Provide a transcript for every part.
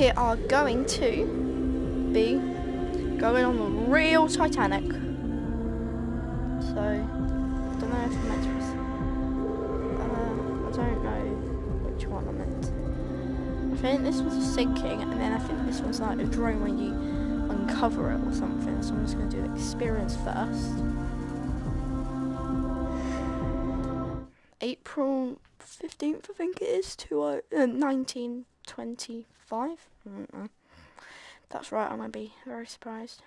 We are going to be going on the real Titanic. So, I don't know if I'm meant to. I don't know which one I meant. I think this was a sinking, and then I think this was like a drone when you uncover it or something. So I'm just going to do the experience first. April 15th, I think it is, 1925. I don't know. That's right, I'm going to be very surprised.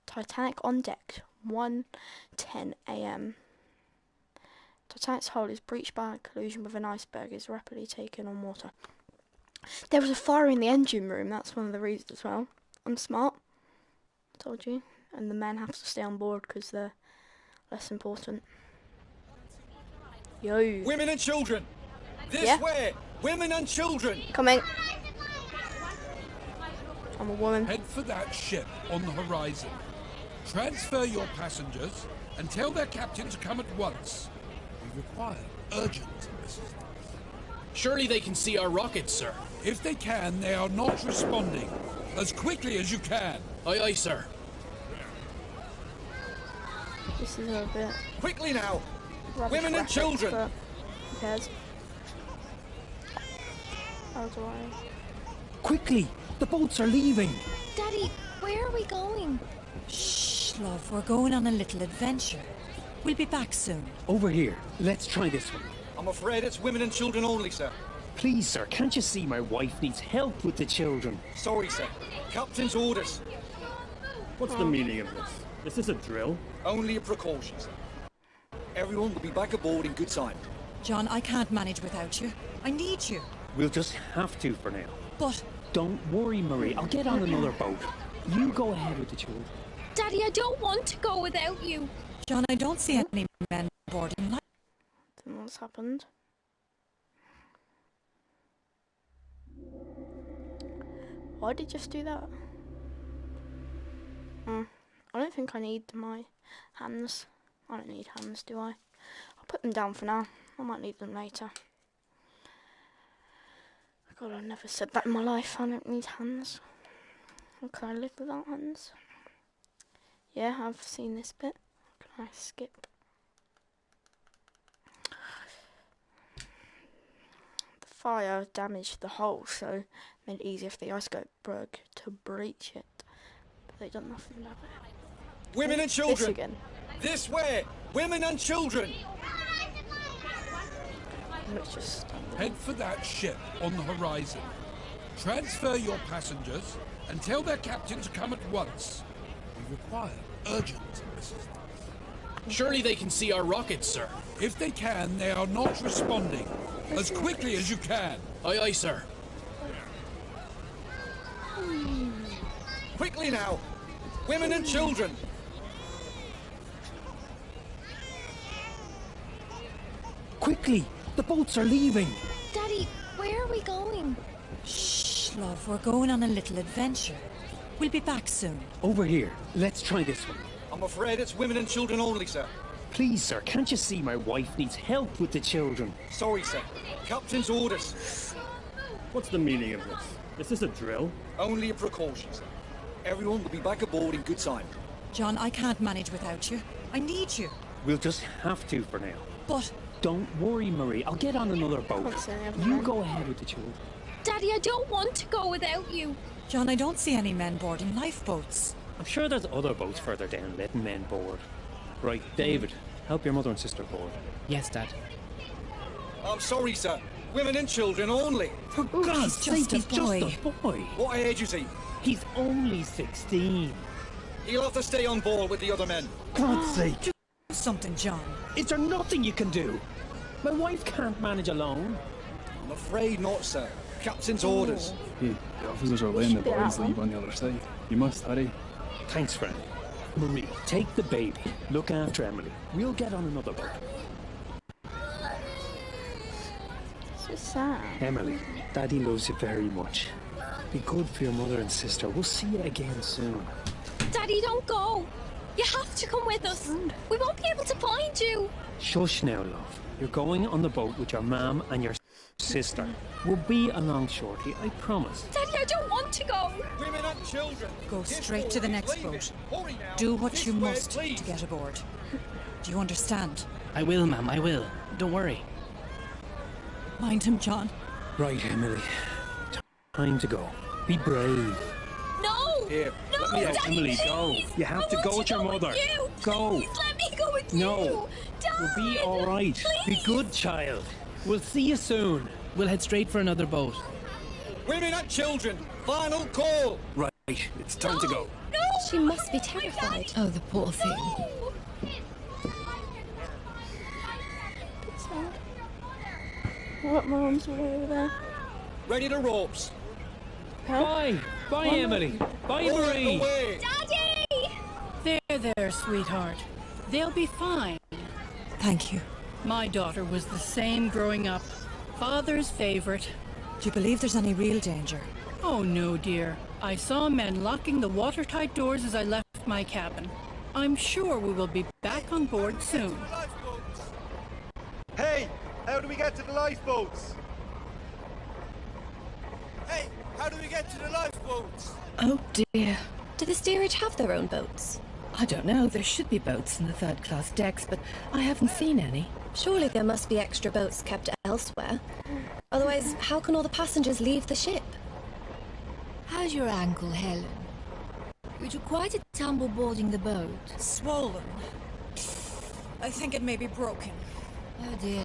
Titanic on deck, 1:10 a.m. Titanic's hull is breached by a collision with an iceberg, is rapidly taken on water. There was a fire in the engine room, that's one of the reasons as well. I'm smart, told you. And the men have to stay on board because they're less important. Yo. Women and children! This way! Women and children! Coming. I'm a woman. Head for that ship on the horizon. Transfer your passengers and tell their captain to come at once. We require urgent assistance. Surely they can see our rockets, sir. If they can, they are not responding. As quickly as you can. Aye, aye, sir. This is a bit... Quickly now! Women and graphics, children! But who cares? How do I... Quickly! The boats are leaving! Daddy, where are we going? Shh, love, we're going on a little adventure. We'll be back soon. Over here. Let's try this one. I'm afraid it's women and children only, sir. Please, sir, can't you see my wife needs help with the children? Sorry, sir. Captain's orders. What's the meaning of this? Is this a drill? Only a precaution, sir. Everyone will be back aboard in good time. John, I can't manage without you. I need you. We'll just have to for now. But... Don't worry, Marie. I'll get on another boat. You go ahead with the children. Daddy, I don't want to go without you. John, I don't see any men boarding. Then what's happened? Why did you just do that? I don't think I need my hands. I don't need hands, do I? I'll put them down for now. I might need them later. God, I've never said that in my life. I don't need hands. How can I live without hands? Yeah, I've seen this bit. Can I skip? The fire damaged the hull, so made it easier for the iceberg to breach it. But they done nothing about it. Women and children! This again. This way! Women and children! Let's just Head for that ship on the horizon. Transfer your passengers and tell their captain to come at once. We require urgent assistance. Surely they can see our rockets, sir. If they can, they are not responding. As quickly as you can. Aye, aye, sir. Quickly now! Women and children! Quickly! The boats are leaving! Daddy, where are we going? Shh, love, we're going on a little adventure. We'll be back soon. Over here. Let's try this one. I'm afraid it's women and children only, sir. Please, sir, can't you see my wife needs help with the children? Sorry, sir. Captain's orders. What's the meaning of this? Is this a drill? Only a precaution, sir. Everyone will be back aboard in good time. John, I can't manage without you. I need you. We'll just have to for now. But... Don't worry, Marie. I'll get on another boat. You go ahead with the children. Daddy, I don't want to go without you. John, I don't see any men boarding lifeboats. I'm sure there's other boats further down letting men board. Right, David, help your mother and sister board. Yes, Dad. I'm sorry, sir. Women and children only. For God's sake, he's just a boy. What age is he? He's only 16. He'll have to stay on board with the other men. God's sake. Do something, John. Is there nothing you can do? My wife can't manage alone. I'm afraid not, sir. Captain's orders. Hey, the officers are letting the boys leave on the other side. You must hurry. Thanks, friend. Marie, take the baby. Look after Emily. We'll get on another boat. so sad. Emily, Daddy loves you very much. Be good for your mother and sister. We'll see you again soon. Daddy, don't go. You have to come with us. We won't be able to find you. Shush now, love. You're going on the boat with your mum and your... sister. We'll be along shortly, I promise. Daddy, I don't want to go. Women and children. Go This straight to the boat next is leaving. boat. Hurry now. Do what This you way, must please. to get aboard. Do you understand? I will, ma'am, I will. Don't worry. Mind him, John. Right, Emily. Time to go. Be brave. No. Here, No, let me out. Daddy, Emily, please. go. You have I to want go with your mother. you. Go. Please let me go with No. you. Dad, We'll be all right. Be please. good, child. We'll see you soon. We'll head straight for another boat. Women and children. Final call. Right, it's time to go. No. She must be terrified. Oh, the poor thing. No. Bit sad. What, my arms way over there? Ready to ropes. Bye. Bye, Emily. Bye, All Marie. away. Daddy. There, sweetheart. They'll be fine. Thank you. My daughter was the same growing up. Father's favorite. Do you believe there's any real danger? Oh no, dear. I saw men locking the watertight doors as I left my cabin. I'm sure we will be back on board soon. Hey, how do we get to the lifeboats? Hey, how do we get to the lifeboats? Oh dear. Do the steerage have their own boats? I don't know. There should be boats in the third-class decks, but I haven't seen any. Surely there must be extra boats kept elsewhere. Otherwise, how can all the passengers leave the ship? How's your ankle, Helen? You took quite a tumble boarding the boat. Swollen. I think it may be broken. Oh dear.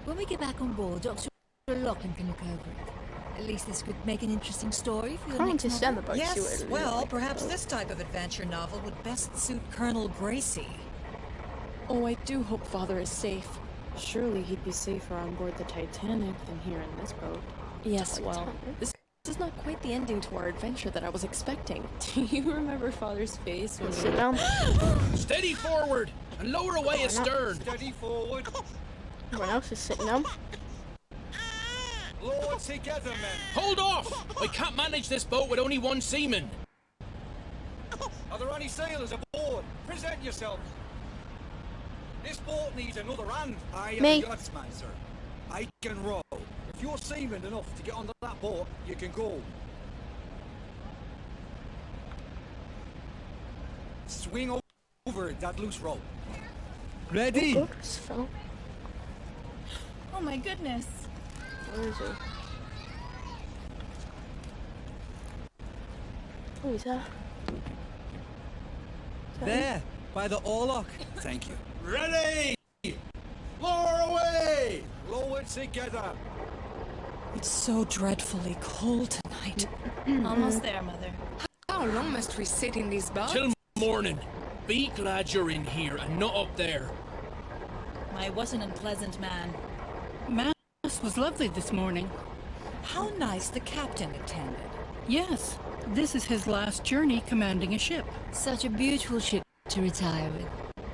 When we get back on board, Dr. Lachlan can look over it. At least this could make an interesting story for your Can't next understand novel. the boat. See what Yes, it well, looks like. perhaps this type of adventure novel would best suit Colonel Gracie. Oh, I do hope Father is safe. Surely he'd be safer on board the Titanic than here in this boat. Yes, well, this is not quite the ending to our adventure that I was expecting. Do you remember Father's face when Sit down. Steady forward and lower away astern. Steady forward. Everyone else is sitting down. Lower together, men. Hold off! I can't manage this boat with only one seaman. Are there any sailors aboard? Present yourself. This boat needs another hand. I am Me. a yachtsman, sir. I can row. If you're seaman enough to get onto that boat, you can go. Swing over that loose rope. Ready? Oh, it's Phil. Oh my goodness. Where is he? Oh, he's there. There, by the oarlock. Thank you. Ready! Lower away! Lower together. It's so dreadfully cold tonight. Almost there, Mother. How long must we sit in these boats? Till morning. Be glad you're in here and not up there. I was an unpleasant man. Mass was lovely this morning. How nice the captain attended. Yes, this is his last journey commanding a ship. Such a beautiful ship to retire with.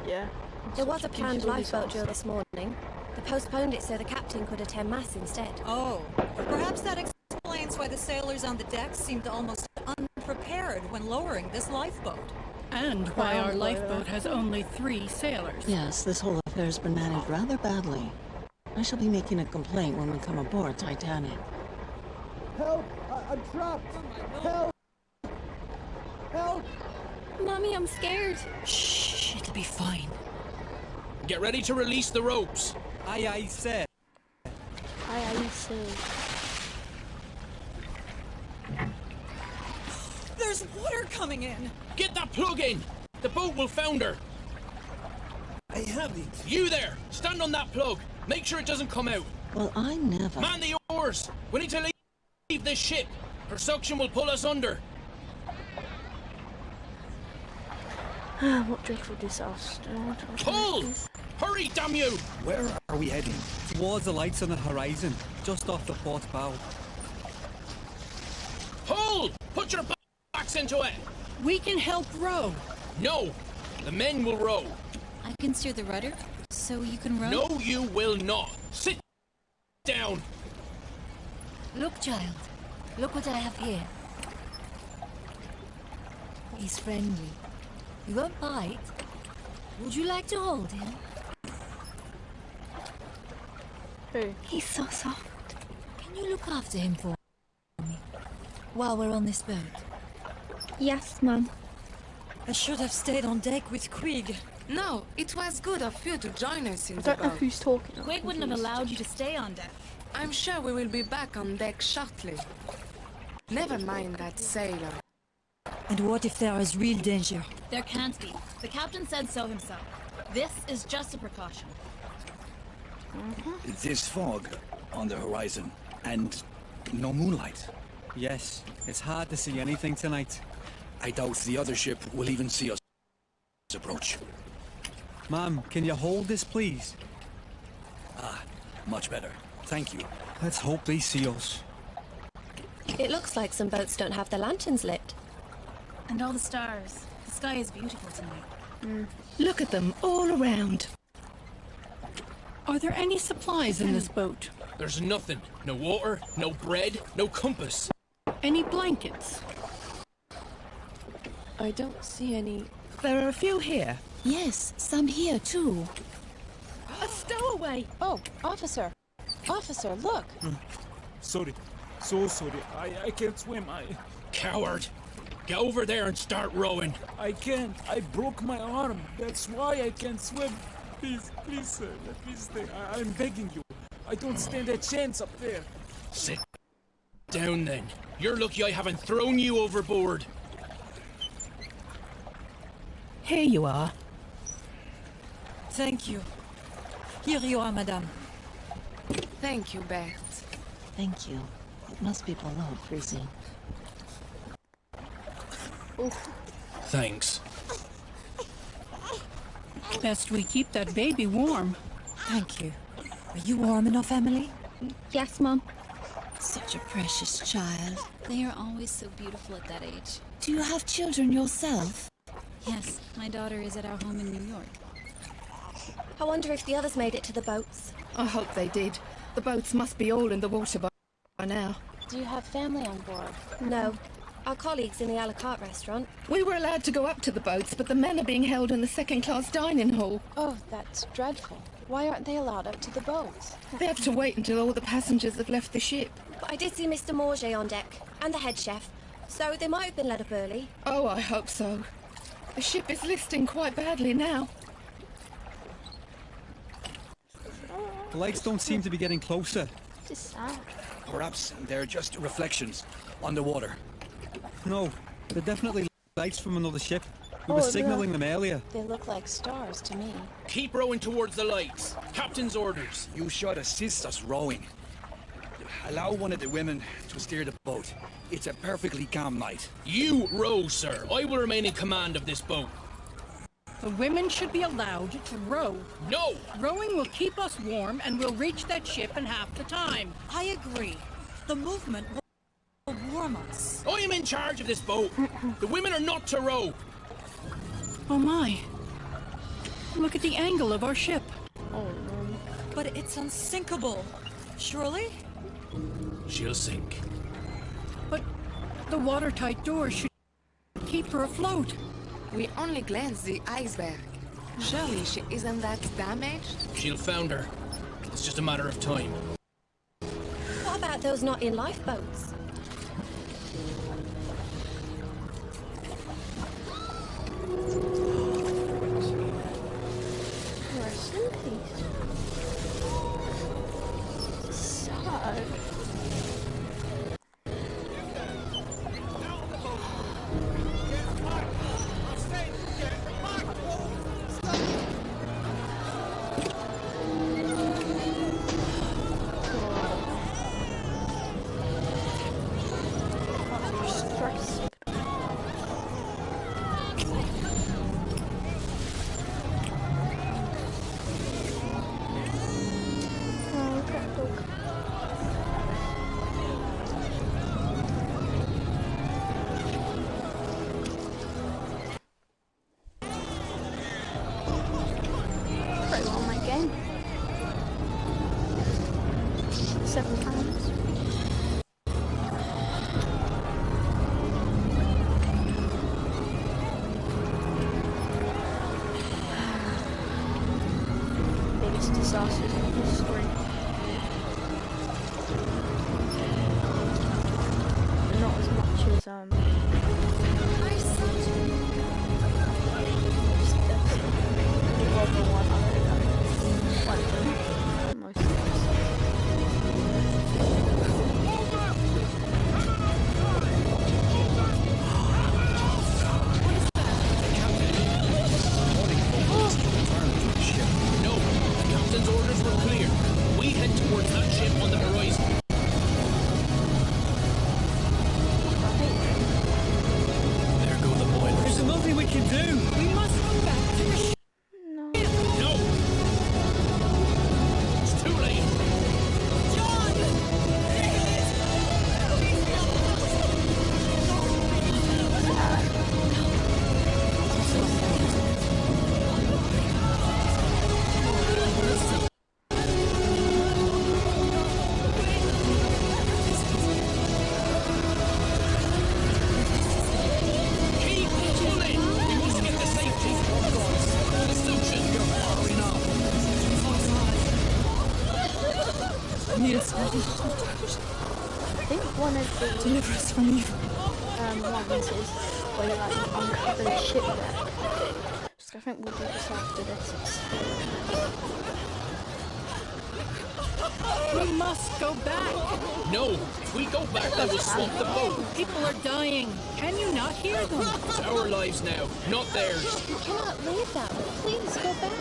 Yeah. There was a planned Beautiful lifeboat drill disaster. this morning. They postponed it so the captain could attend mass instead. Oh, perhaps that explains why the sailors on the deck seemed almost unprepared when lowering this lifeboat. And why our lifeboat has only 3 sailors. Yes, this whole affair's been managed rather badly. I shall be making a complaint when we come aboard Titanic. Help! I'm trapped! Help! Help! Mommy, I'm scared. Shh, it'll be fine. Get ready to release the ropes. Aye, aye, sir. I see. There's water coming in. Get that plug in. The boat will founder. I have it. You there, stand on that plug. Make sure it doesn't come out. Well, I never... Man the oars. We need to leave this ship. Her suction will pull us under. What dreadful disaster. Pull! Hurry, damn you! Where are we heading? Towards the lights on the horizon, just off the port bow. Pull! Put your backs into it. We can help row. No, the men will row. I can steer the rudder, so you can row? No, you will not. Sit down. Look, child. Look what I have here. He's friendly. He won't bite. Would you like to hold him? Who? He's so soft. Can you look after him for me while we're on this boat? Yes, Mum. I should have stayed on deck with Quig. No, it was good of you to join us in I the don't know boat. who's talking. Quig wouldn't have allowed you to stay on deck. I'm sure we will be back on deck shortly. Never mind that sailor. And what if there is real danger? There can't be. The captain said so himself. This is just a precaution. There's fog on the horizon and no moonlight. Yes, it's hard to see anything tonight. I doubt the other ship will even see us approach. Ma'am, can you hold this, please? Ah, much better. Thank you. Let's hope they see us. It looks like some boats don't have their lanterns lit. And all the stars. The sky is beautiful tonight. Look at them all around. Are there any supplies in this boat? There's nothing. No water, no bread, no compass. Any blankets? I don't see any. There are a few here. Yes, some here too. A stowaway! Oh, officer! Officer, look! Sorry. So sorry. I can't swim. Coward! Get over there and start rowing. I can't. I broke my arm. That's why I can't swim. Please, sir, let me stay. I'm begging you. I don't stand a chance up there. Sit down then. You're lucky I haven't thrown you overboard. Here you are. Thank you. Here you are, madame. Thank you, Bert. Thank you. It must be below freezing. Thanks. Best we keep that baby warm. Thank you. Are you warm enough, Emily? Yes, Mum. Such a precious child. They are always so beautiful at that age. Do you have children yourself? Yes, my daughter is at our home in New York. I wonder if the others made it to the boats. I hope they did. The boats must be all in the water by now. Do you have family on board? No. Our colleagues in the a la carte restaurant. We were allowed to go up to the boats, but the men are being held in the second-class dining hall. Oh, that's dreadful. Why aren't they allowed up to the boats? They have to wait until all the passengers have left the ship. But I did see Mr. Morget on deck, and the head chef, so they might have been let up early. Oh, I hope so. The ship is listing quite badly now. The lights don't seem to be getting closer. This is sad. Perhaps they're just reflections on the water. No, they're definitely lights from another ship. We Oh, were no. signaling them earlier. They look like stars to me. Keep rowing towards the lights. Captain's orders. You should assist us rowing. Allow one of the women to steer the boat. It's a perfectly calm night. You row, sir. I will remain in command of this boat. The women should be allowed to row. No! Rowing will keep us warm and we'll reach that ship in half the time. I agree. The movement will warm us. I am in charge of this boat. The women are not to row. Oh my. Look at the angle of our ship. But it's unsinkable. Surely? She'll sink. But the watertight doors should keep her afloat. We only glanced the iceberg. Surely she isn't that damaged? She'll founder. It's just a matter of time. What about those not in lifeboats? Rest in peace. Sad. Stress. Oh, cat dog. Pretty well my game. £7. Biggest disasters in history. is No, the captain's orders were clear. We head towards that ship on the horizon. There go the boilers. There's nothing we can do. We must go back to the ship. No! It's too late. Keep pulling! We must get to safety. The suction. I need a small I think one of the deliver us from evil. ones is where you like uncover the shipwreck. So I think we'll do this after this. We must go back. No, if we go back, they will swamp the boat. People are dying. Can you not hear them? It's our lives now, not theirs. You cannot leave that way. Please go back.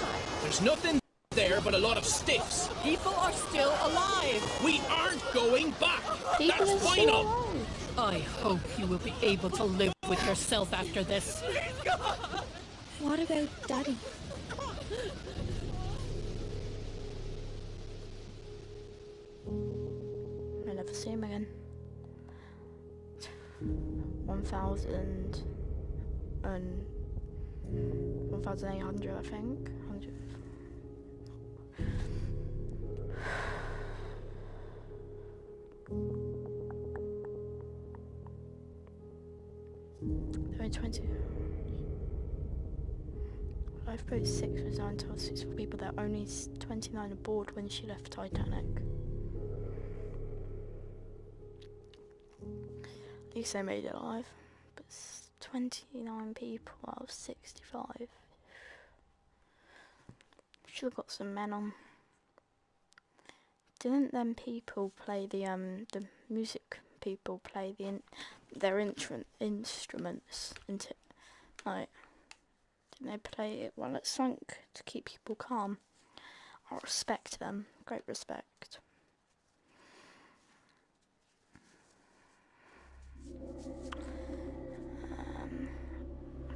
There's nothing there but a lot of sticks. People are still alive. We aren't going back. People That's are final. still alive. I hope you will be able to live with yourself after this. What about Daddy? I'll never see him again. 1,800, I think. 100. There were 20. Lifeboat 6 was designed to hold 6 people. There were only 29 aboard when she left Titanic. At least they made it alive. But 29 people out of 65. Should have got some men on. Didn't them people play the music people play their instruments into like? Didn't they play it while it sunk to keep people calm? I respect them. Great respect.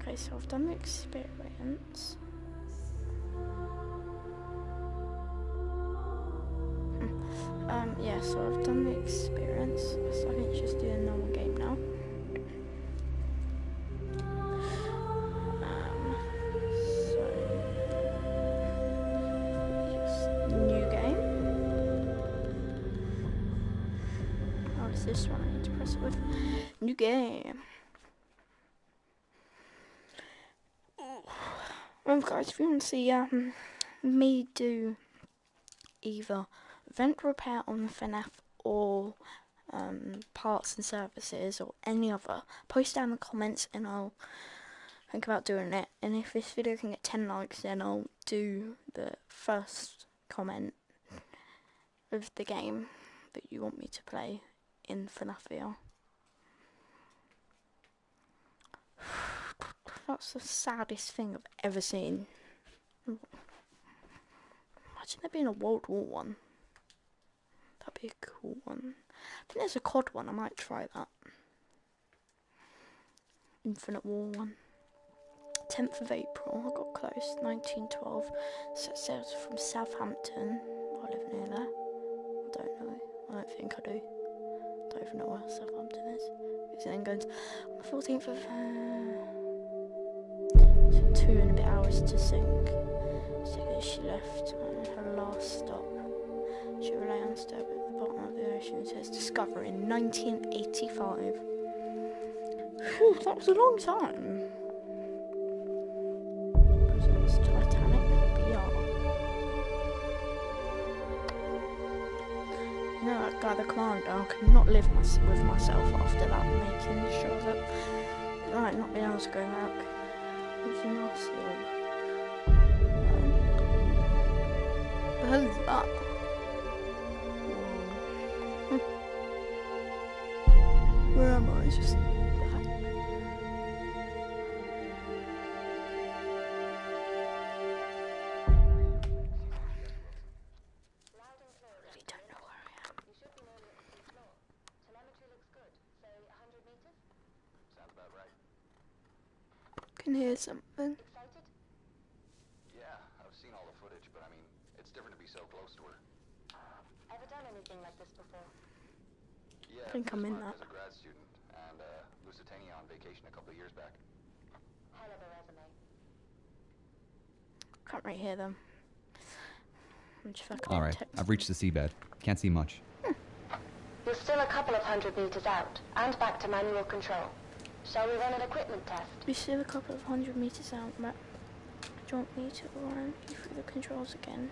Okay, so I've done the experience. Yeah, so I've done the experience. So I think just do a normal game now. New game. Oh, it's this one I need to press it with. New game. Well, guys, if you want to see me do either vent repair on FNAF or parts and services or any other, post down in the comments and I'll think about doing it. And if this video can get 10 likes, then I'll do the first comment of the game that you want me to play in FNAF VR. That's the saddest thing I've ever seen. Imagine there being a World War One. That'd be a cool one. I think there's a COD one, I might try that. Infinite War one. 10th of April, I got close. 1912. Set sails from Southampton. I live near there. I don't know. I don't think I do. Don't even know where Southampton is. It's in England. On the 14th of... so 2 and a bit hours to sink. So she left her last stop. She lay undisturbed at the bottom of the ocean. It says discovery in 1985. Whew, that was a long time. Presents Titanic BR. You know that guy, the commander, I could not live with myself after that, making sure not being able to go back. It's not sealed. The hell is that? Where am I? Just can hear something. Excited? Yeah, I've seen all the footage, but I mean, it's different to be so close to her. Ever done anything like this before? Yeah, I think I'm in that. As a grad student, and Lusitania on vacation a couple of years back. Hell of a resume. Can't really hear them. I'm just fucking Alright, I've reached the seabed. Can't see much. You're still a couple of 100 meters out, and back to manual control. Shall we run an equipment test? We're still a couple of 100 meters out, but do you want me to run you through the controls again?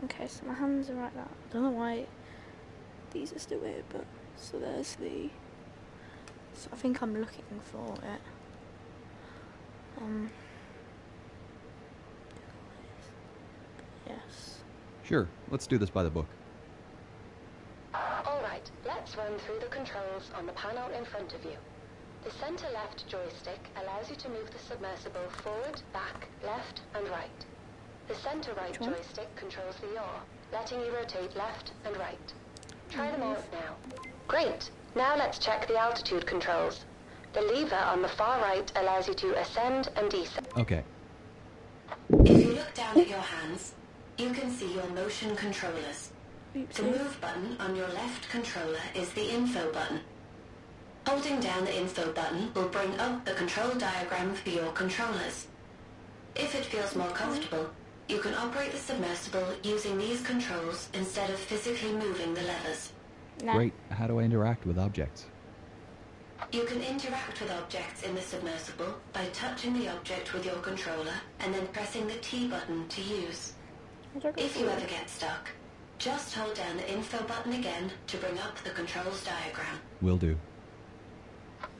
Okay, so my hands are like that. I don't know why these are still here, but so there's the. So I think I'm looking for it. Yes. Sure, let's do this by the book. Alright, let's run through the controls on the panel in front of you. The center left joystick allows you to move the submersible forward, back, left, and right. The center right joystick controls the yaw, letting you rotate left and right. Try them out now. Great! Now let's check the altitude controls. The lever on the far right allows you to ascend and descend. Okay. If you look down at your hands, you can see your motion controllers. The move button on your left controller is the info button. Holding down the info button will bring up the control diagram for your controllers. If it feels more comfortable, you can operate the submersible using these controls instead of physically moving the levers. Great. How do I interact with objects? You can interact with objects in the submersible by touching the object with your controller and then pressing the T button to use. If you ever get stuck, just hold down the info button again to bring up the controls diagram. Will do.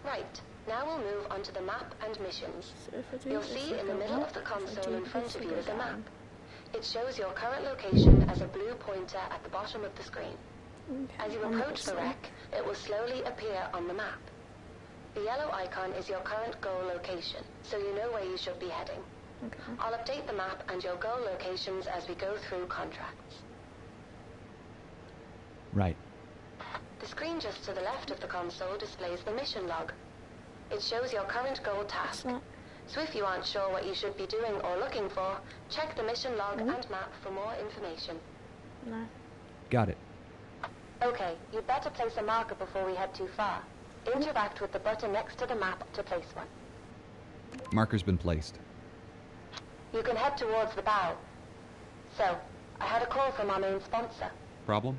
Right, now we'll move on to the map and missions. You'll see in the middle of the console in front of you is a map. It shows your current location as a blue pointer at the bottom of the screen. As you approach the wreck, it will slowly appear on the map. The yellow icon is your current goal location, so you know where you should be heading. I'll update the map and your goal locations as we go through contracts. Right. The screen just to the left of the console displays the mission log. It shows your current goal task. So if you aren't sure what you should be doing or looking for, check the mission log and map for more information. No. Got it. Okay, you'd better place a marker before we head too far. Interact with the button next to the map to place one. Marker's been placed. You can head towards the bow. So, I had a call from our main sponsor. Problem?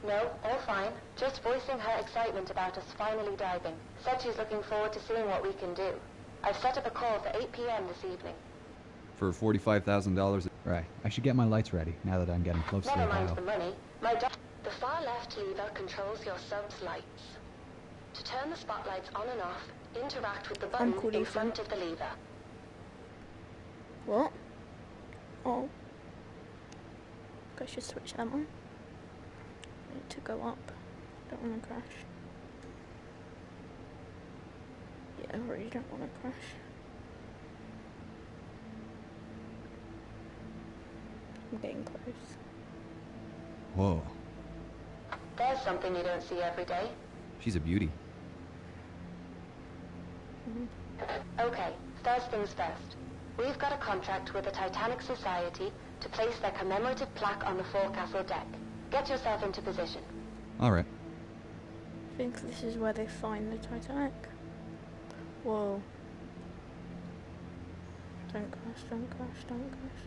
No, all fine. Just voicing her excitement about us finally diving. Said she's looking forward to seeing what we can do. I've set up a call for 8 p.m. this evening. For $45,000? Right. I should get my lights ready, now that I'm getting close to the Never mind bow. the money. The far left lever controls your sub's lights. To turn the spotlights on and off, interact with the button in front of the lever. What? Oh. I should switch them on. I need to go up. Don't want to crash. Yeah, I really don't want to crash. I'm getting close. Whoa. There's something you don't see every day. She's a beauty. Okay, first things first. We've got a contract with the Titanic Society to place their commemorative plaque on the forecastle deck. Get yourself into position. Alright. I think this is where they find the Titanic. Whoa. Don't crash, don't crash, don't crash.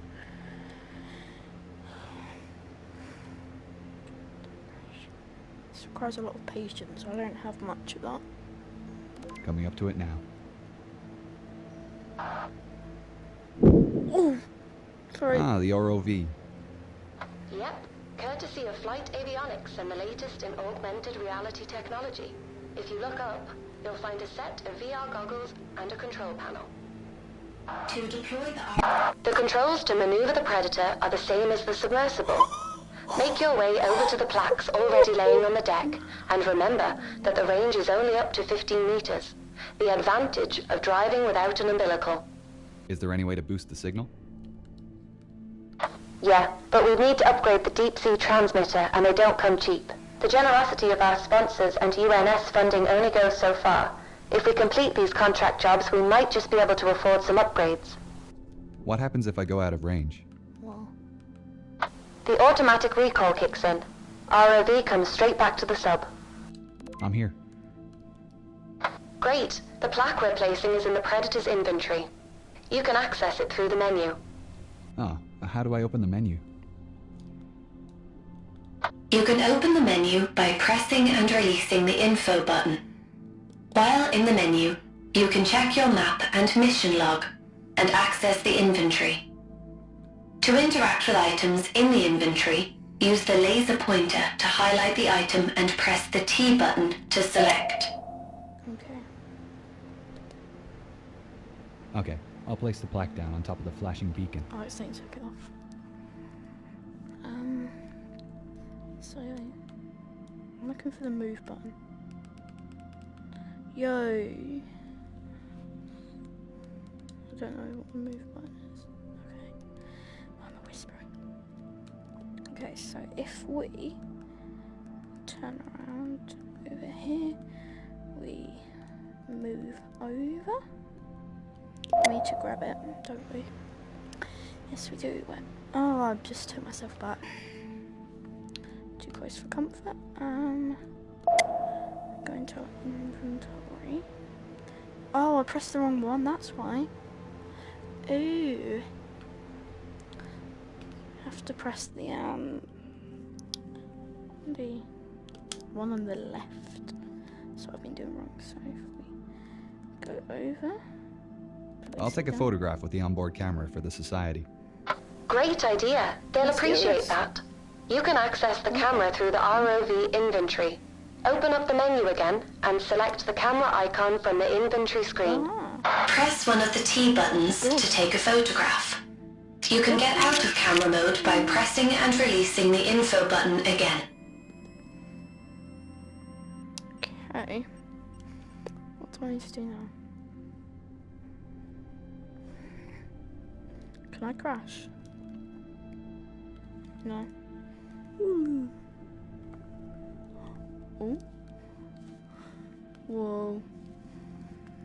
This requires a lot of patience. I don't have much of that. Coming up to it now. Oh, sorry. Ah, the ROV. Yep, courtesy of Flight Avionics and the latest in augmented reality technology. If you look up, you'll find a set of VR goggles and a control panel. To deploy The controls to maneuver the Predator are the same as the submersible. Make your way over to the plaques already laying on the deck, and remember that the range is only up to 15 meters. The advantage of driving without an umbilical. Is there any way to boost the signal? Yeah, but we need to upgrade the deep-sea transmitter, and they don't come cheap. The generosity of our sponsors and UNS funding only goes so far. If we complete these contract jobs, we might just be able to afford some upgrades. What happens if I go out of range? Well, the automatic recall kicks in. ROV comes straight back to the sub. I'm here. Great. The plaque we're placing is in the Predator's inventory. You can access it through the menu. Oh, how do I open the menu? You can open the menu by pressing and releasing the info button. While in the menu, you can check your map and mission log, and access the inventory. To interact with items in the inventory, use the laser pointer to highlight the item and press the T button to select. Okay, I'll place the plaque down on top of the flashing beacon. Oh, it's saying took it off. So I'm looking for the move button. Yo. I don't know what the move button is. Okay. I'm whispering. Okay, so if we turn around over here, we move over. We need to grab it, don't we? Yes, we do. Oh, I just took myself back. Too close for comfort. Go into inventory. Oh, I pressed the wrong one, that's why. Ooh. Have to press the one on the left. That's what I've been doing wrong. So if we go over. I'll take a photograph with the onboard camera for the Society. Great idea. They'll appreciate that. You can access the camera through the ROV inventory. Open up the menu again and select the camera icon from the inventory screen. Press one of the T buttons to take a photograph. You can get out of camera mode by pressing and releasing the info button again. Okay. What do I need to do now? Can I crash? No. Ooh. Oh. Whoa.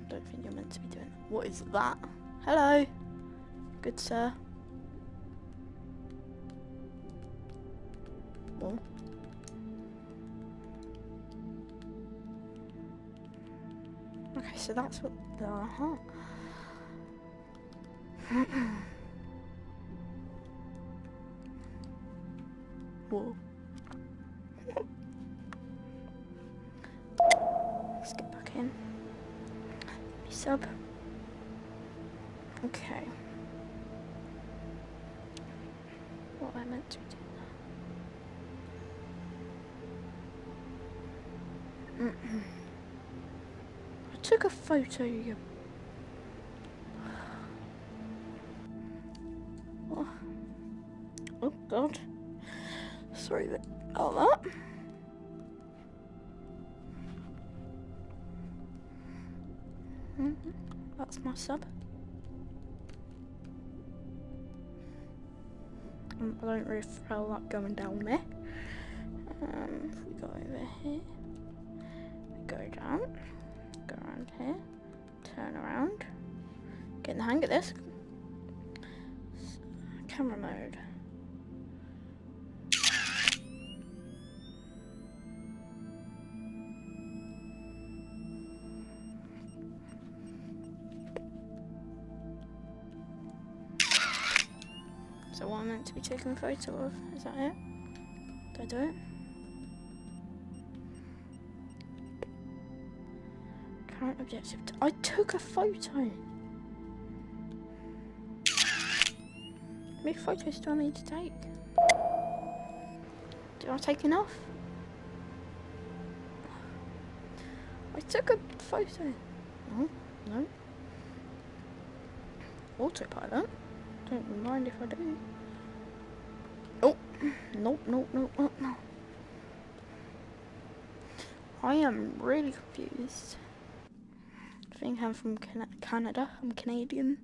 Don't think you're meant to be doing that. What is that? Hello. Good sir. Whoa. Okay, so that's what the Whoa. Let's get back in. Be sub. Okay. What am I meant to be doing now? I took a photo, you. Oh God. Sorry about that. That's my sub. I don't really feel like going down there. If we go over here, we go down, go around here, turn around, get in the hang of this. Camera mode. So what I'm meant to be taking a photo of, is that it? Did I do it? Current objective. I took a photo! How many photos do I need to take? Did I take enough? I took a photo. Oh, no. Autopilot? Don't mind if I do. Oh, nope, nope, nope, nope, no. I am really confused. I think I'm from Canada. I'm Canadian.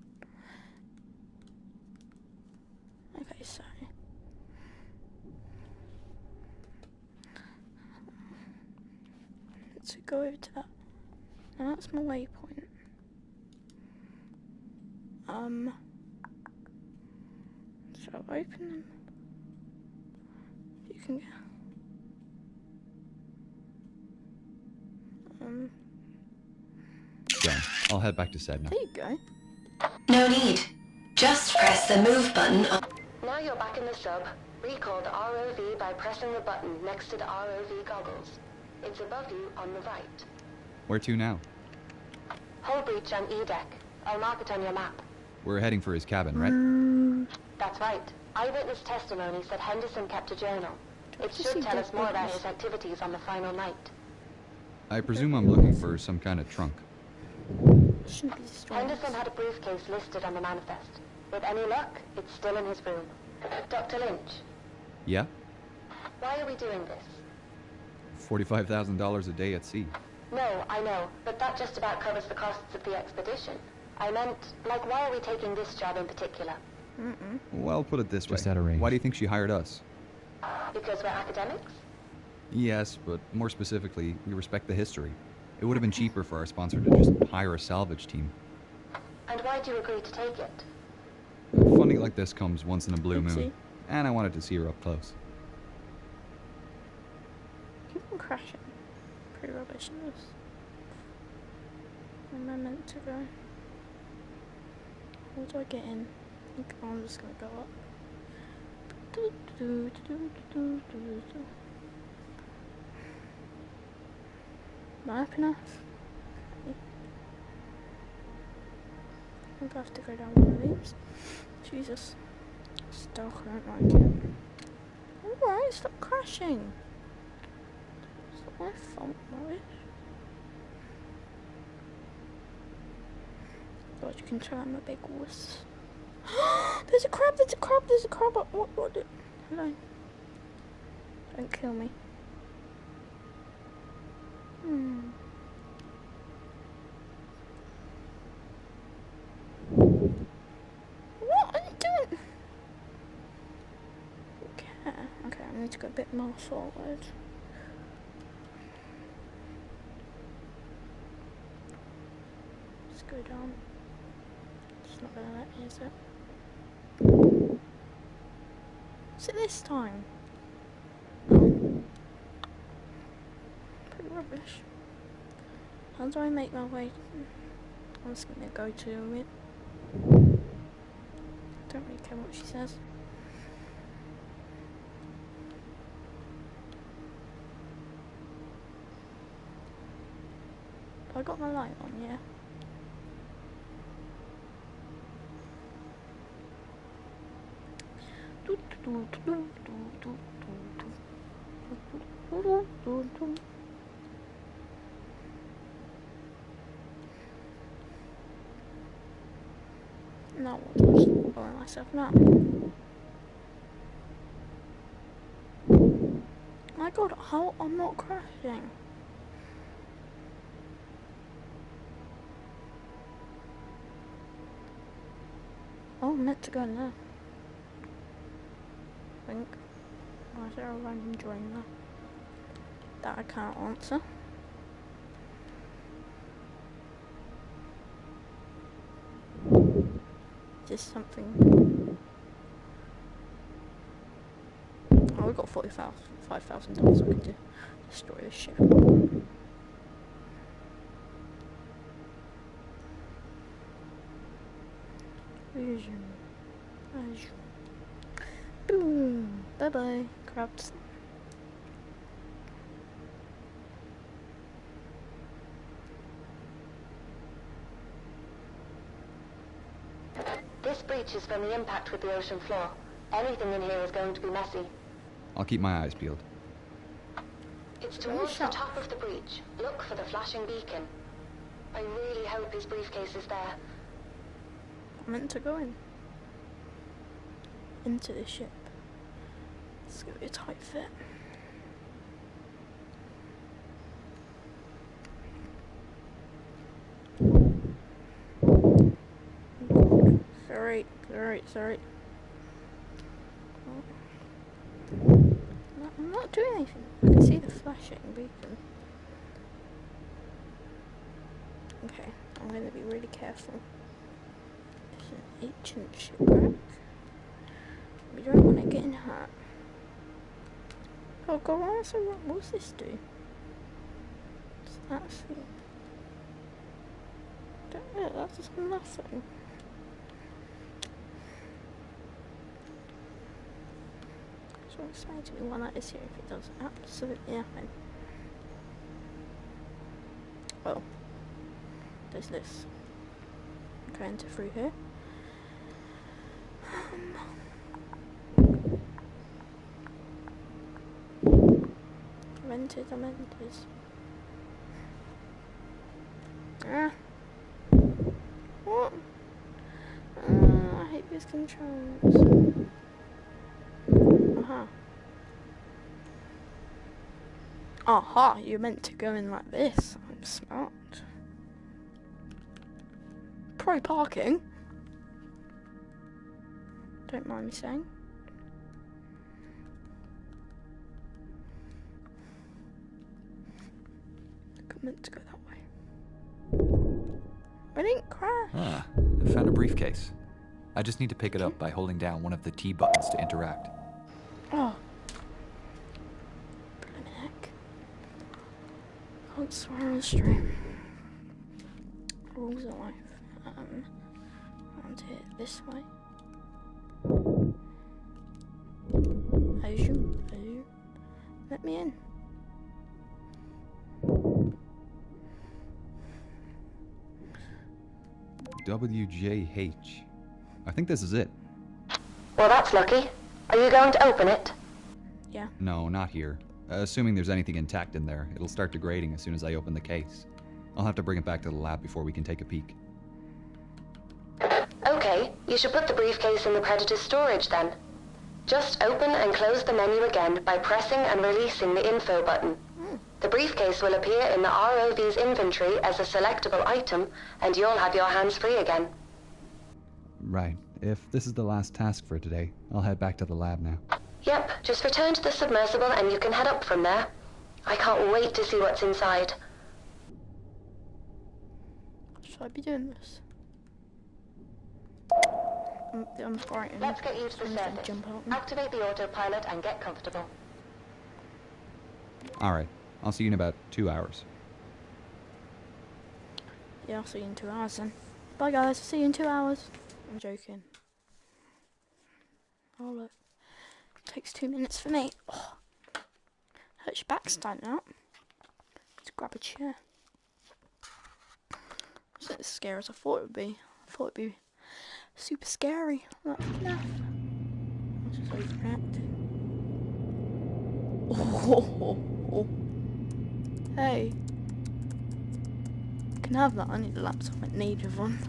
Okay, so. Let's go over to that. Now that's my waypoint. So open them. You can get. Done. I'll head back to Sedna. There you go. No need. Just press the move button on... Now you're back in the sub. Recall the ROV by pressing the button next to the ROV goggles. It's above you on the right. Where to now? Hull breach on E-deck. I'll mark it on your map. We're heading for his cabin, right? That's right. Eyewitness testimony said Henderson kept a journal. It should tell us more about his activities on the final night. I presume I'm looking for some kind of trunk. Henderson had a briefcase listed on the manifest. With any luck, it's still in his room. Dr. Lynch? Yeah? Why are we doing this? $45,000 a day at sea. No, I know, but that just about covers the costs of the expedition. I meant, like, why are we taking this job in particular? Well, put it this way. Just at a range. Why do you think she hired us? Because we're academics? Yes, but more specifically, we respect the history. It would have been cheaper for our sponsor to just hire a salvage team. And why do you agree to take it? Funding like this comes once in a blue moon, and I wanted to see her up close. Keep on crashing. Pretty rubbish in this. Where am I meant to go? Where do I get in? I think I'm just gonna go up. Am I up enough? Okay. I think I have to go down one of these. Jesus. Still don't like it. Alright, stop crashing. It's not my fault, Morris. God, you can tell I'm a big wuss. There's a crab, there's a crab, there's a crab. What? Hello. Don't kill me. What are you doing? Okay, I need to go a bit more forward. Let's go down. It's not gonna let me, is it? Is it this time? Oh. Pretty rubbish. How do I make my way? I'm just gonna go to it. Don't really care what she says. I got my light on, yeah. Now what's for myself now? My God, how I'm not crashing. Oh, I'm meant to go in there. I think. Why is there a random drain there? That I can't answer. Is this something? Oh, we got $5,000. I can destroy this ship. Vision. Boom. Bye bye, crabs. This breach is from the impact with the ocean floor. Anything in here is going to be messy. I'll keep my eyes peeled. It's towards the top of the breach. Look for the flashing beacon. I really hope his briefcase is there. I'm meant to go into the ship. It's gonna be a tight fit. Sorry. No, I'm not doing anything. I can see the flashing beacon. Okay, I'm going to be really careful. It's an ancient shipwreck. We don't want to get in hurt. Oh god, what's wrong? What's this do? What's that see? Don't know, that's just nothing. So explain to me why that is here if it does absolutely nothing. Well, there's this. I'm going to through here. Vented. Ah. What? I hate these controls. Aha, you're meant to go in like this. I'm smart. Pro parking. Don't mind me saying. I'm meant to go that way. I didn't crash. Ah, I found a briefcase. I just need to pick it up by holding down one of the T buttons to interact. Oh. Blimey heck. Can't swear on the stream. Rules of life. Around here, this way. Asian. Let me in. WJH. I think this is it. Well, that's lucky. Are you going to open it? Yeah. No, not here. Assuming there's anything intact in there, it'll start degrading as soon as I open the case. I'll have to bring it back to the lab before we can take a peek. Okay, you should put the briefcase in the Predator's storage then. Just open and close the menu again by pressing and releasing the info button. The briefcase will appear in the ROV's inventory as a selectable item, and you'll have your hands free again. Right. If this is the last task for today, I'll head back to the lab now. Yep, just return to the submersible and you can head up from there. I can't wait to see what's inside. Should I be doing this? I'm frightened. Let's get you to the surface. Activate the autopilot and get comfortable. Alright, I'll see you in about 2 hours. Yeah, I'll see you in 2 hours then. Bye guys, see you in 2 hours. I'm joking. Oh look. Takes 2 minutes for me. Oh. Hurts your back standing up. Let's grab a chair. It's not as scary as I thought it would be. I thought it'd be super scary. Like FNAF. This is overreacting. Oh. Hey. You can have that. I need a laptop. I need one.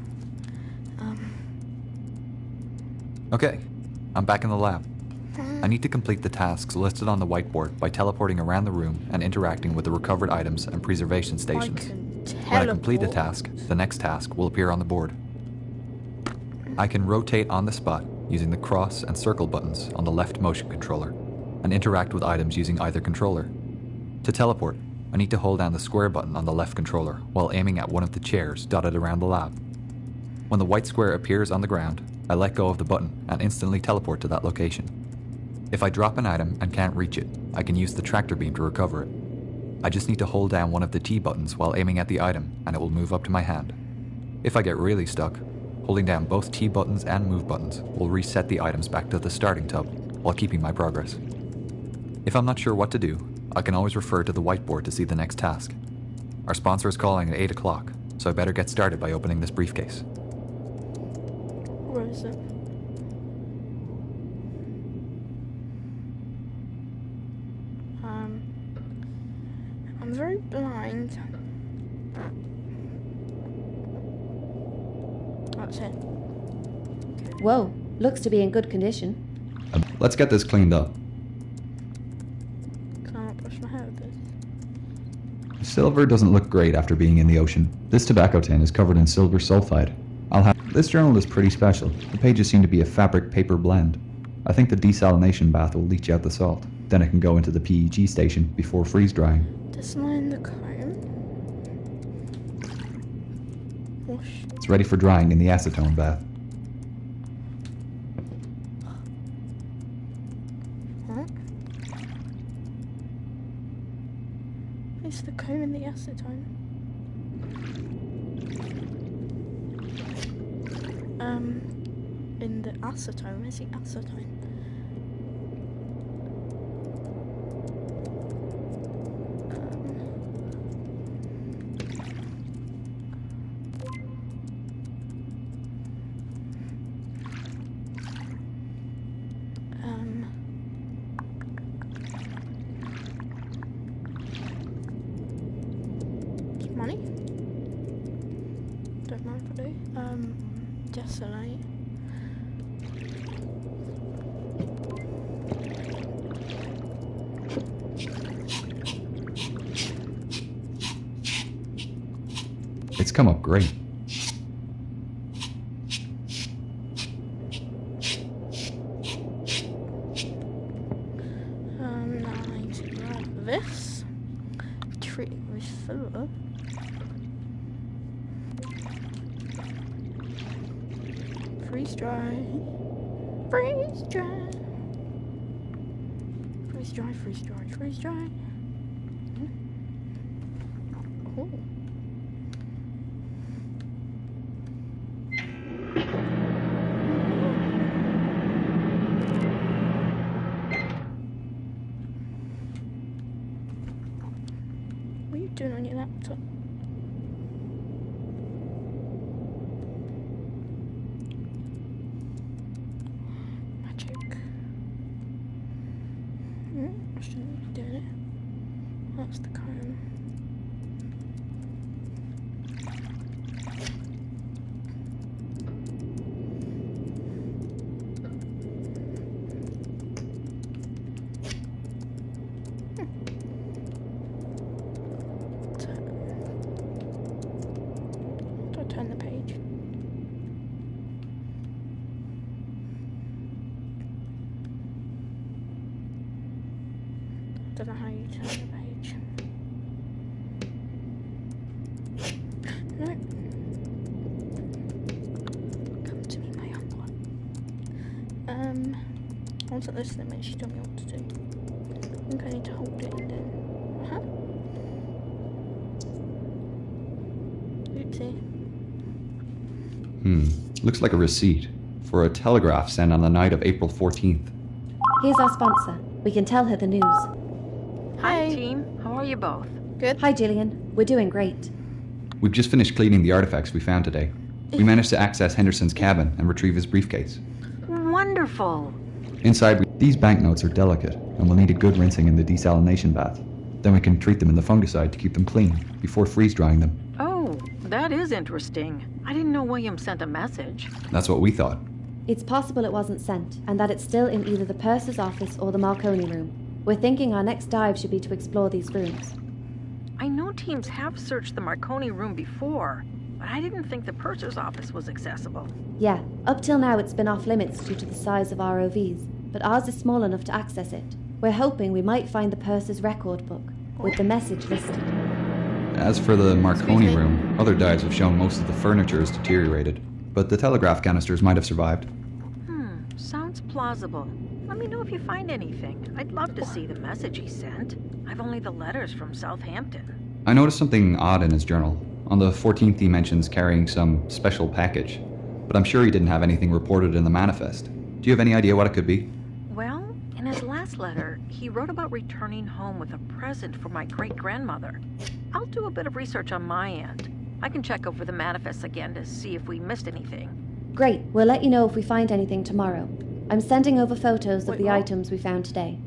Okay, I'm back in the lab. I need to complete the tasks listed on the whiteboard by teleporting around the room and interacting with the recovered items and preservation stations. When I complete a task, the next task will appear on the board. I can rotate on the spot using the cross and circle buttons on the left motion controller and interact with items using either controller. To teleport, I need to hold down the square button on the left controller while aiming at one of the chairs dotted around the lab. When the white square appears on the ground, I let go of the button and instantly teleport to that location. If I drop an item and can't reach it, I can use the tractor beam to recover it. I just need to hold down one of the T buttons while aiming at the item and it will move up to my hand. If I get really stuck, holding down both T buttons and move buttons will reset the items back to the starting tub while keeping my progress. If I'm not sure what to do, I can always refer to the whiteboard to see the next task. Our sponsor is calling at 8 o'clock, so I better get started by opening this briefcase. Where is it? I'm very blind. That's it. Whoa, looks to be in good condition. Let's get this cleaned up. Can I not brush my hair with this? Silver doesn't look great after being in the ocean. This tobacco tin is covered in silver sulfide. This journal is pretty special. The pages seem to be a fabric paper blend. I think the desalination bath will leach out the salt. Then it can go into the PEG station before freeze drying. Desaline the comb. Wash. It's ready for drying in the acetone bath. What? Is the comb in the acetone? In the acetone, where's the acetone? Money? Don't mind if I do. Desolate. It's come up great. Now I need to grab this. Treat it with silver. Freeze dry. Freeze dry. Freeze dry, freeze dry, freeze dry. Oh. What are you doing on your laptop? Magic. I shouldn't be doing it. That's the comb. Turn the page. Don't know how you turn the page. No. Come to me, my young one. I wasn't listening when she told me what to do. I think I need to hold it and then. Oopsie. Looks like a receipt for a telegraph sent on the night of April 14th. Here's our sponsor. We can tell her the news. Hi, team. How are you both? Good. Hi, Gillian. We're doing great. We've just finished cleaning the artifacts we found today. We managed to access Henderson's cabin and retrieve his briefcase. Wonderful. Inside, these banknotes are delicate and will need a good rinsing in the desalination bath. Then we can treat them in the fungicide to keep them clean before freeze drying them. Oh, that is interesting. I didn't know William sent a message. That's what we thought. It's possible it wasn't sent, and that it's still in either the purser's office or the Marconi room. We're thinking our next dive should be to explore these rooms. I know teams have searched the Marconi room before, but I didn't think the purser's office was accessible. Yeah, up till now it's been off limits due to the size of ROVs, but ours is small enough to access it. We're hoping we might find the purser's record book, with the message listed. As for the Marconi room, other dives have shown most of the furniture is deteriorated, but the telegraph canisters might have survived. Sounds plausible. Let me know if you find anything. I'd love to see the message he sent. I've only the letters from Southampton. I noticed something odd in his journal. On the 14th he mentions carrying some special package, but I'm sure he didn't have anything reported in the manifest. Do you have any idea what it could be? Well, in his last letter, he wrote about returning home with a present for my great-grandmother. I'll do a bit of research on my end. I can check over the manifest again to see if we missed anything. Great, we'll let you know if we find anything tomorrow. I'm sending over photos of the items we found today.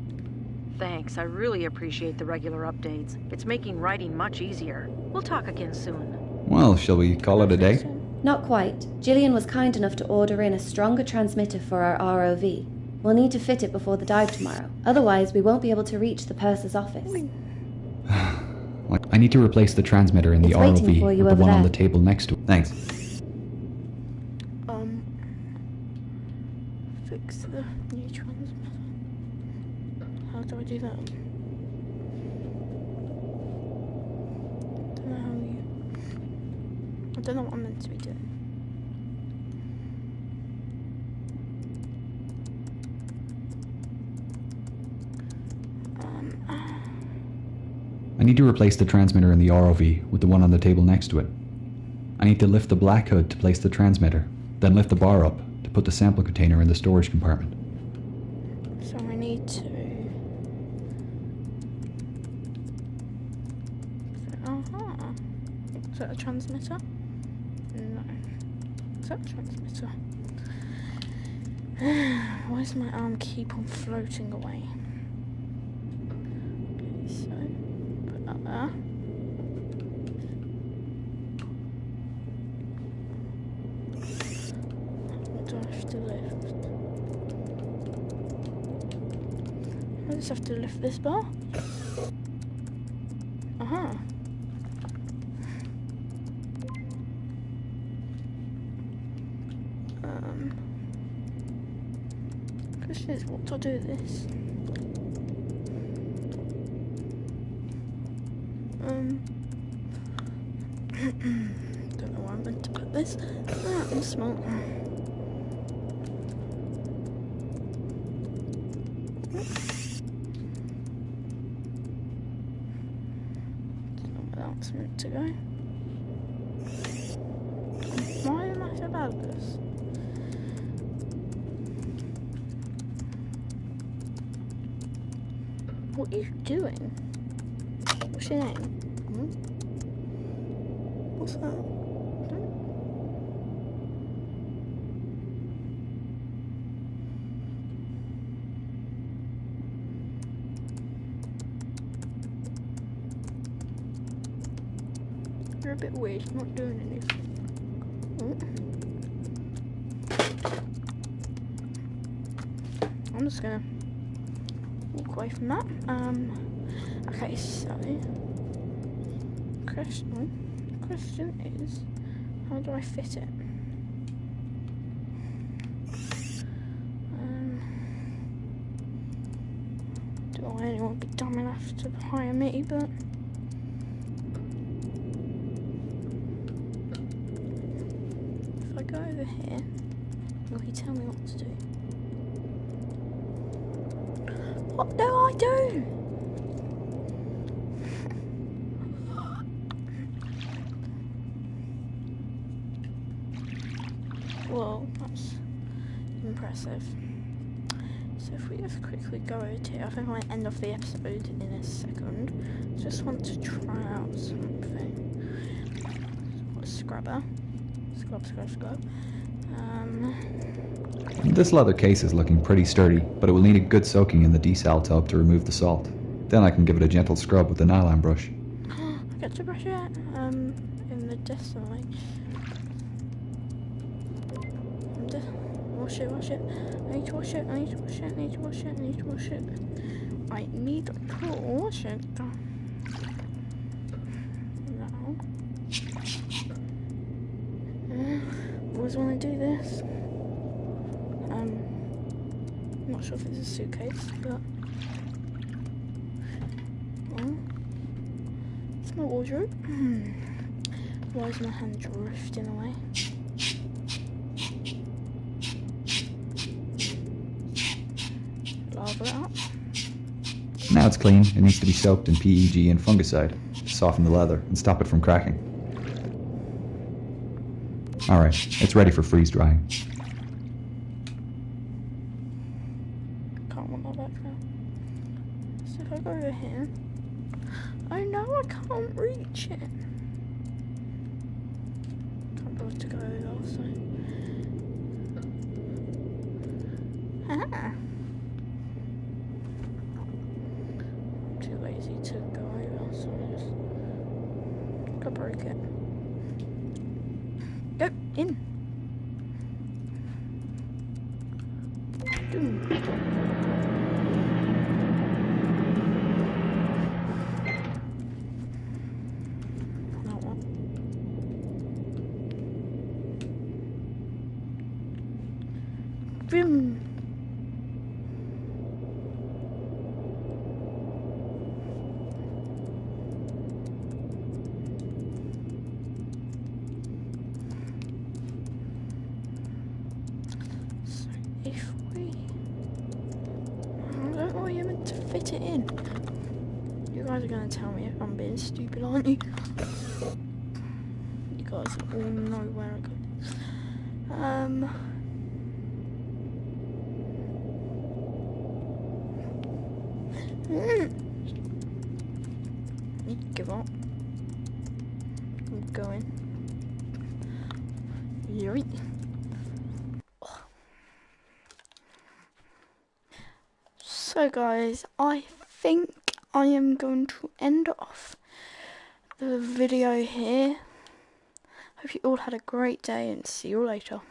Thanks, I really appreciate the regular updates. It's making writing much easier. We'll talk again soon. Well, shall we call it a day? Not quite. Gillian was kind enough to order in a stronger transmitter for our ROV. We'll need to fit it before the dive tomorrow. Otherwise, we won't be able to reach the purser's office. I need to replace the transmitter in the It's waiting ROV for you with the over one on there. the table next to it. Thanks. Fix the new transmitter. How do I do that? I don't know what I'm meant to be doing. I need to replace the transmitter in the ROV with the one on the table next to it. I need to lift the black hood to place the transmitter, then lift the bar up to put the sample container in the storage compartment. So I need to... Is that a transmitter? No. Is that a transmitter? Why does my arm keep on floating away? Okay, so put that there. What do I have to lift? I just have to lift this bar? Uh-huh. Question is, what do I do with this? Don't know where I'm meant to put this. Ah, I'm smart. Don't know where that's meant to go. Why am I so bad at this? What are you doing? What's your name? What's that? You're a bit weird, you're not doing anything. I'm just gonna walk away from that. Okay, so question is, how do I fit it? Do anyone be dumb enough to hire me? But if I go over here, will he tell me what to do? What do I do? Well, that's impressive. So if we just quickly go over here, I think I might end off the episode in a second. Just want to try out something. What a scrubber. Scrub. This leather case is looking pretty sturdy, but it will need a good soaking in the desal tub to remove the salt. Then I can give it a gentle scrub with the nylon brush. I get to brush it in the distance. Wash it. I need to wash it. I need to wash it. Now. Always want to do this. I'm not sure if it's a suitcase, but it's my wardrobe. Why is my hand drifting away? Lava it up. Now it's clean. It needs to be soaked in PEG and fungicide to soften the leather and stop it from cracking. Alright, it's ready for freeze drying. Can't want that back now. So if I go over here, oh no, I can't reach it. Can't bother to go over also. easy to go over, so I just gotta break it. Go in. Boom. That one. Boom. If we... I don't know where you're meant to fit it in. You guys are going to tell me if I'm being stupid, aren't you? You guys all know where I go. Give up. I'm going. Yoink. So guys, I think I am going to end off the video here. Hope you all had a great day and see you later.